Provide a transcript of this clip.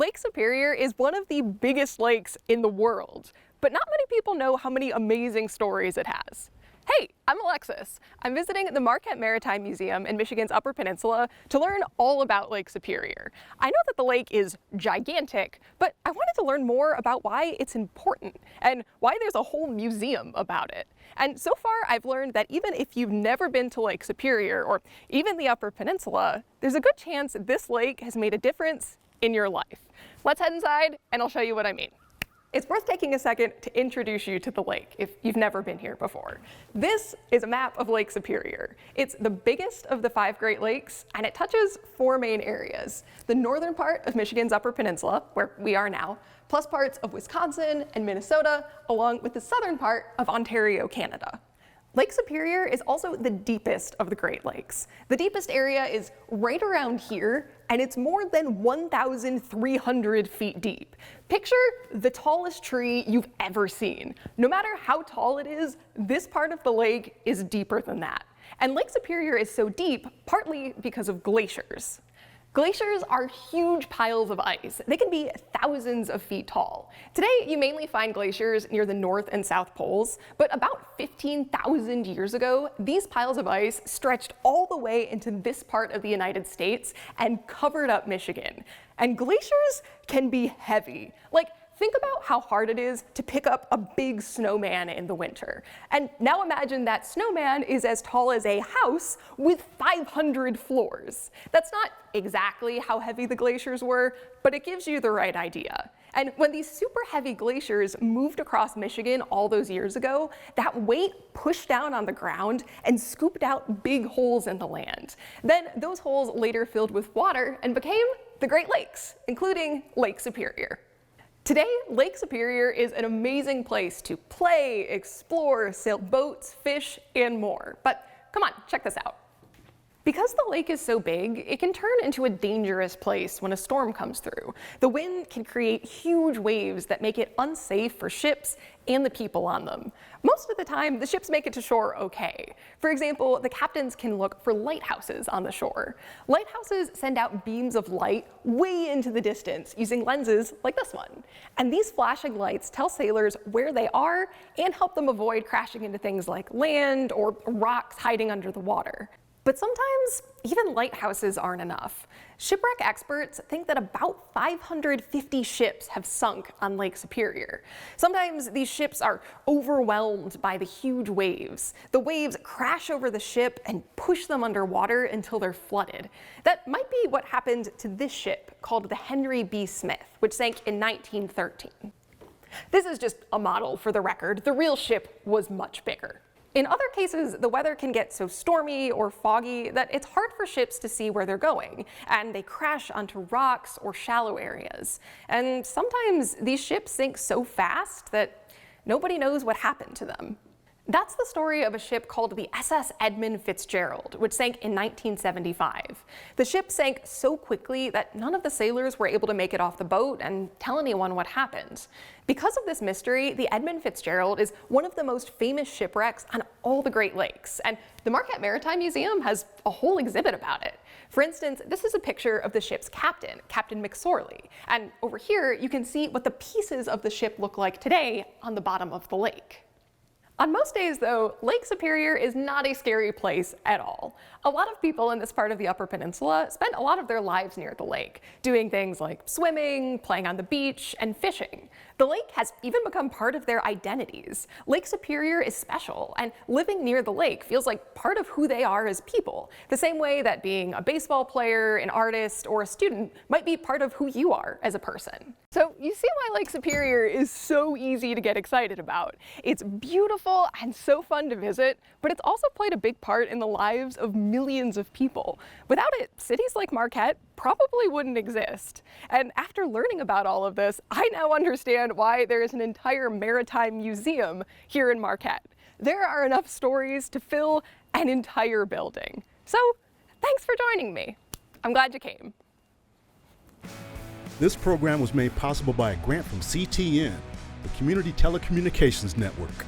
Lake Superior is one of the biggest lakes in the world, but not many people know how many amazing stories it has. Hey, I'm Alexis. I'm visiting the Marquette Maritime Museum in Michigan's Upper Peninsula to learn all about Lake Superior. I know that the lake is gigantic, but I wanted to learn more about why it's important and why there's a whole museum about it. And so far, I've learned that even if you've never been to Lake Superior or even the Upper Peninsula, there's a good chance this lake has made a difference in your life. Let's head inside and I'll show you what I mean. It's worth taking a second to introduce you to the lake if you've never been here before. This is a map of Lake Superior. It's the biggest of the 5 Great Lakes, and it touches 4 main areas: the northern part of Michigan's Upper Peninsula, where we are now, plus parts of Wisconsin and Minnesota, along with the southern part of Ontario, Canada. Lake Superior is also the deepest of the Great Lakes. The deepest area is right around here, and it's more than 1,300 feet deep. Picture the tallest tree you've ever seen. No matter how tall it is, this part of the lake is deeper than that. And Lake Superior is so deep partly because of glaciers. Glaciers are huge piles of ice. They can be thousands of feet tall. Today, you mainly find glaciers near the North and South Poles, but about 15,000 years ago, these piles of ice stretched all the way into this part of the United States and covered up Michigan. And glaciers can be heavy. Think about how hard it is to pick up a big snowman in the winter. And now imagine that snowman is as tall as a house with 500 floors. That's not exactly how heavy the glaciers were, but it gives you the right idea. And when these super heavy glaciers moved across Michigan all those years ago, that weight pushed down on the ground and scooped out big holes in the land. Then those holes later filled with water and became the Great Lakes, including Lake Superior. Today, Lake Superior is an amazing place to play, explore, sail boats, fish, and more. But come on, check this out. Because the lake is so big, it can turn into a dangerous place when a storm comes through. The wind can create huge waves that make it unsafe for ships and the people on them. Most of the time, the ships make it to shore okay. For example, the captains can look for lighthouses on the shore. Lighthouses send out beams of light way into the distance using lenses like this one. And these flashing lights tell sailors where they are and help them avoid crashing into things like land or rocks hiding under the water. But sometimes even lighthouses aren't enough. Shipwreck experts think that about 550 ships have sunk on Lake Superior. Sometimes these ships are overwhelmed by the huge waves. The waves crash over the ship and push them underwater until they're flooded. That might be what happened to this ship called the Henry B. Smith, which sank in 1913. This is just a model for the record. The real ship was much bigger. In other cases, the weather can get so stormy or foggy that it's hard for ships to see where they're going, and they crash onto rocks or shallow areas. And sometimes these ships sink so fast that nobody knows what happened to them. That's the story of a ship called the SS Edmund Fitzgerald, which sank in 1975. The ship sank so quickly that none of the sailors were able to make it off the boat and tell anyone what happened. Because of this mystery, the Edmund Fitzgerald is one of the most famous shipwrecks on all the Great Lakes, and the Marquette Maritime Museum has a whole exhibit about it. For instance, this is a picture of the ship's captain, Captain McSorley, and over here you can see what the pieces of the ship look like today on the bottom of the lake. On most days, though, Lake Superior is not a scary place at all. A lot of people in this part of the Upper Peninsula spend a lot of their lives near the lake, doing things like swimming, playing on the beach, and fishing. The lake has even become part of their identities. Lake Superior is special, and living near the lake feels like part of who they are as people, the same way that being a baseball player, an artist, or a student might be part of who you are as a person. So you see why Lake Superior is so easy to get excited about. It's beautiful and so fun to visit, but it's also played a big part in the lives of millions of people. Without it, cities like Marquette probably wouldn't exist. And after learning about all of this, I now understand why there is an entire maritime museum here in Marquette. There are enough stories to fill an entire building. So thanks for joining me. I'm glad you came. This program was made possible by a grant from CTN, the Community Telecommunications Network.